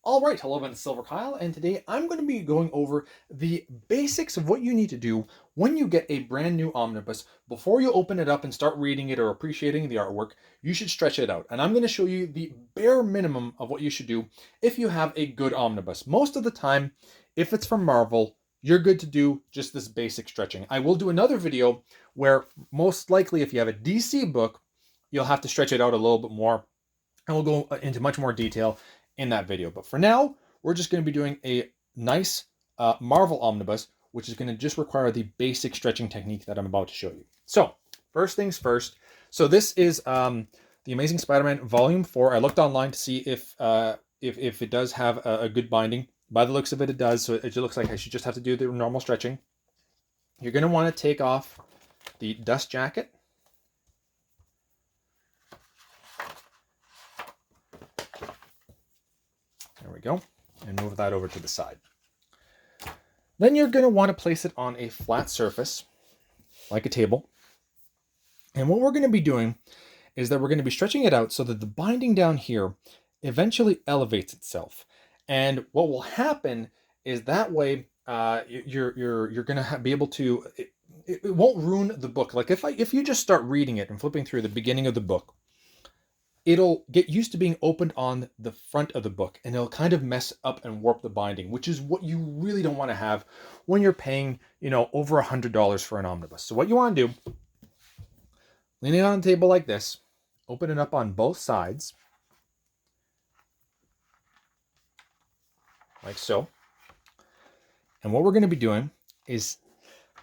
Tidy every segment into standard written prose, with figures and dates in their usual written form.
All right, hello, I'm Silver Kyle, and today I'm going to be going over the basics of what you need to do when you get a brand new omnibus. Before you open it up and start reading it or appreciating the artwork, you should stretch it out. And I'm going to show you the bare minimum of what you should do if you have a good omnibus. Most of the time, if it's from Marvel, you're good to do just this basic stretching. I will do another video where most likely if you have a DC book, you'll have to stretch it out a little bit more, and we'll go into much more detail in that video. But for now, we're just going to be doing a nice Marvel omnibus, which is going to just require the basic stretching technique that I'm about to show you. So first things first. So this is The Amazing Spider-Man Volume 4. I looked online to see if it does have a good binding. By the looks of it, it does. So it just looks like I should just have to do the normal stretching. You're going to want to take off the dust jacket. There we go. And move that over to the side. Then you're going to want to place it on a flat surface, like a table. And what we're going to be doing is that we're going to be stretching it out so that the binding down here eventually elevates itself. And what will happen is that way you're going to be able to, it won't ruin the book. Like if you just start reading it and flipping through the beginning of the book, it'll get used to being opened on the front of the book, and it'll kind of mess up and warp the binding, which is what you really don't want to have when you're paying, over $100 for an omnibus. So what you want to do, leaning on a table like this, open it up on both sides, like so. And what we're going to be doing is,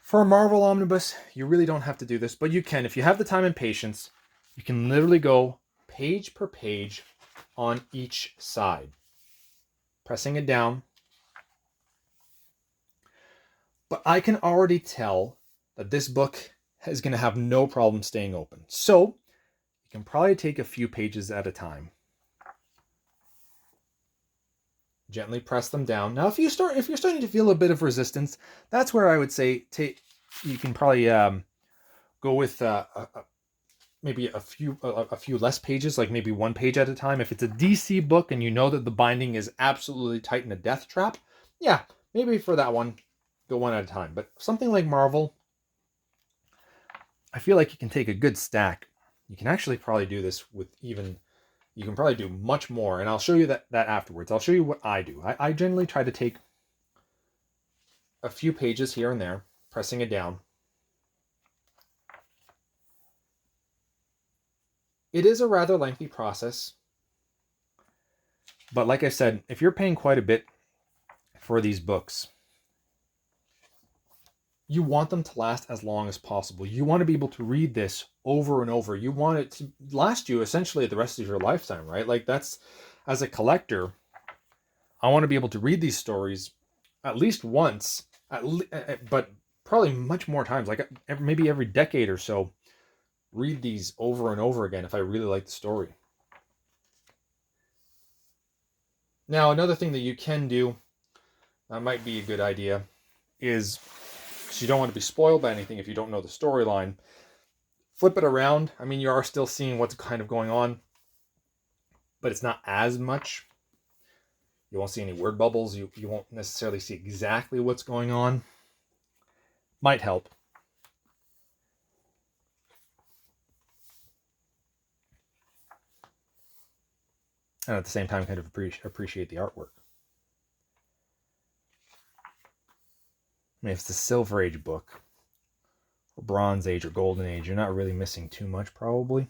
for a Marvel omnibus, you really don't have to do this, but you can. If you have the time and patience, you can literally go page per page on each side, pressing it down. But I can already tell that this book is going to have no problem staying open. So you can probably take a few pages at a time. Gently press them down. Now, if you're starting to feel a bit of resistance, that's where I would say you can probably go with maybe a few less pages, like maybe one page at a time. If it's a DC book and you know that the binding is absolutely tight in a death trap, yeah, maybe for that one, go one at a time. But something like Marvel, I feel like you can take a good stack. You can actually probably do this with you can probably do much more, and I'll show you that afterwards. I'll show you what I do. I generally try to take a few pages here and there, pressing it down. It is a rather lengthy process, but like I said, if you're paying quite a bit for these books, you want them to last as long as possible. You want to be able to read this over and over. You want it to last you essentially the rest of your lifetime, right? Like that's, as a collector, I want to be able to read these stories at least once, but probably much more times, like maybe every decade or so, read these over and over again if I really like the story. Now, another thing that you can do, that might be a good idea, is, so you don't want to be spoiled by anything if you don't know the storyline, flip it around. I mean, you are still seeing what's kind of going on, but it's not as much. You won't see any word bubbles. You won't necessarily see exactly what's going on. Might help. And at the same time, kind of appreciate the artwork. I mean, if it's a Silver Age book, or Bronze Age, or Golden Age, you're not really missing too much, probably.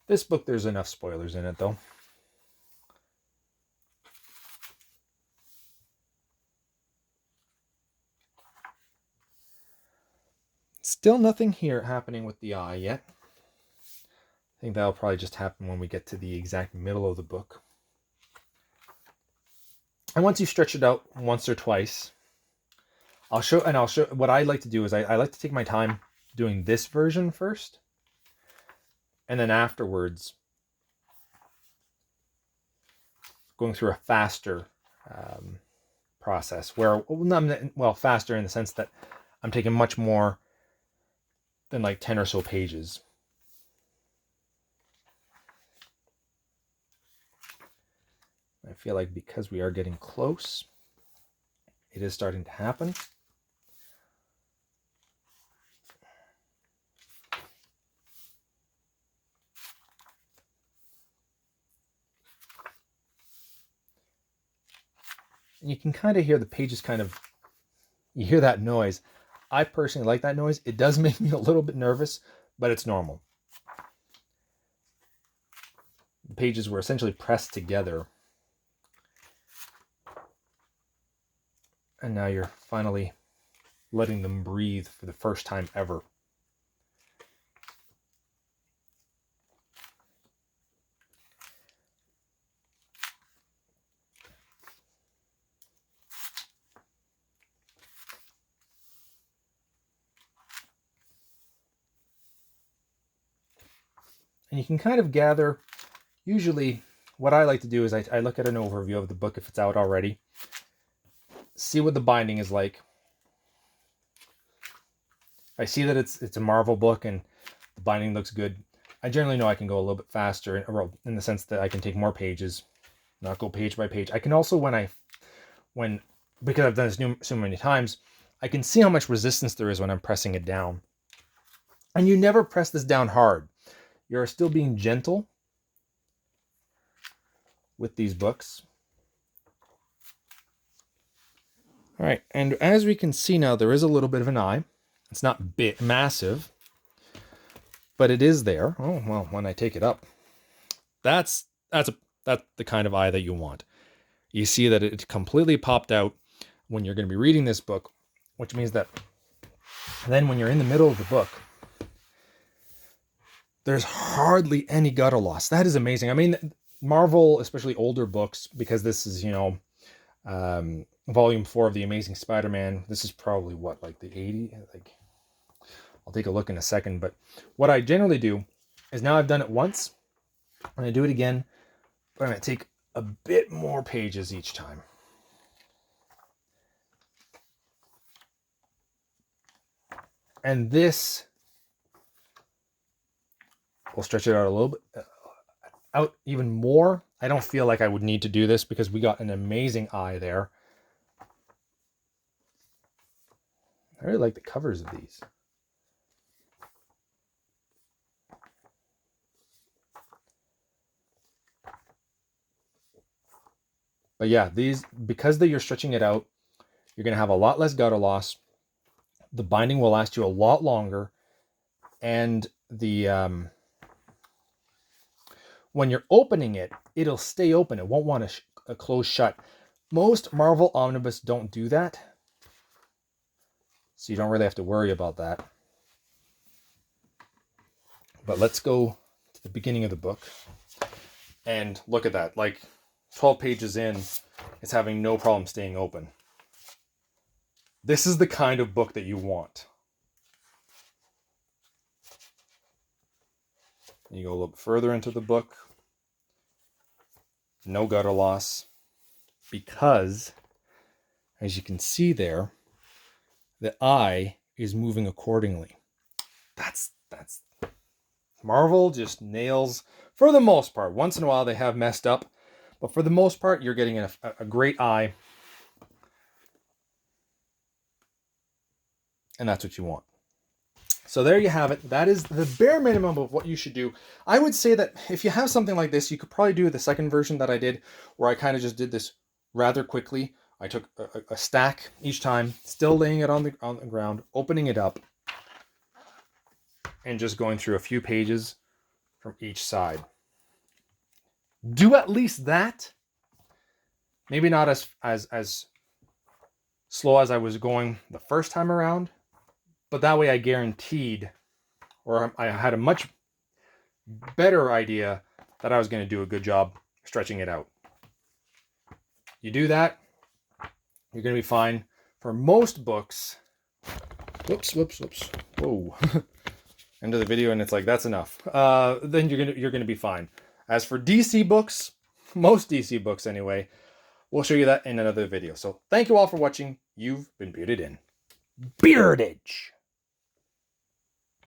This book, there's enough spoilers in it, though. Still nothing here happening with the eye yet. I think that'll probably just happen when we get to the exact middle of the book. And once you stretch it out once or twice, I'll show what I like to do is I like to take my time doing this version first, and then afterwards going through a faster process where, well, faster in the sense that I'm taking much more than like 10 or so pages. feel like because we are getting close, it is starting to happen. And you can kind of hear the pages you hear that noise. I personally like that noise. It does make me a little bit nervous, but it's normal. The pages were essentially pressed together. And now you're finally letting them breathe for the first time ever. And you can kind of gather, usually what I like to do is I look at an overview of the book if it's out already, see what the binding is like. I see that it's a Marvel book and the binding looks good. I generally know I can go a little bit faster in the sense that I can take more pages, not go page by page. I can also, because I've done this so many times, I can see how much resistance there is when I'm pressing it down. And you never press this down hard. You're still being gentle with these books. All right, and as we can see now, there is a little bit of an eye. It's not massive, but it is there. Oh, well, when I take it up, that's the kind of eye that you want. You see that it completely popped out when you're going to be reading this book, which means that then when you're in the middle of the book, there's hardly any gutter loss. That is amazing. I mean, Marvel, especially older books, because this is, volume 4 of The Amazing Spider-Man. This is probably what, like the 80? I'll take a look in a second. But what I generally do is, now I've done it once, I'm going to do it again, but I'm going to take a bit more pages each time. And this will stretch it out a little bit, out even more. I don't feel like I would need to do this because we got an amazing eye there. I really like the covers of these. But yeah, these, because you're stretching it out, you're going to have a lot less gutter loss. The binding will last you a lot longer. And when you're opening it, it'll stay open. It won't want to close shut. Most Marvel Omnibus don't do that. So you don't really have to worry about that. But let's go to the beginning of the book and look at that. Like 12 pages in, it's having no problem staying open. This is the kind of book that you want. You go a little bit further into the book. No gutter loss. Because, as you can see there, the eye is moving accordingly. That's Marvel just nails, for the most part. Once in a while they have messed up, but for the most part you're getting a great eye, and that's what you want. So there you have it. That is the bare minimum of what you should do. I would say that if you have something like this, you could probably do the second version that I did, where I kind of just did this rather quickly. I took a stack each time, still laying it on the ground, opening it up, and just going through a few pages from each side. Do at least that. Maybe not as slow as I was going the first time around, but that way I guaranteed, or I had a much better idea that I was going to do a good job stretching it out. You do that, you're going to be fine. For most books, whoops. Whoa. End of the video, and it's like, that's enough. Then you're gonna be fine. As for DC books, most DC books anyway, we'll show you that in another video. So thank you all for watching. You've been bearded in. Beardage!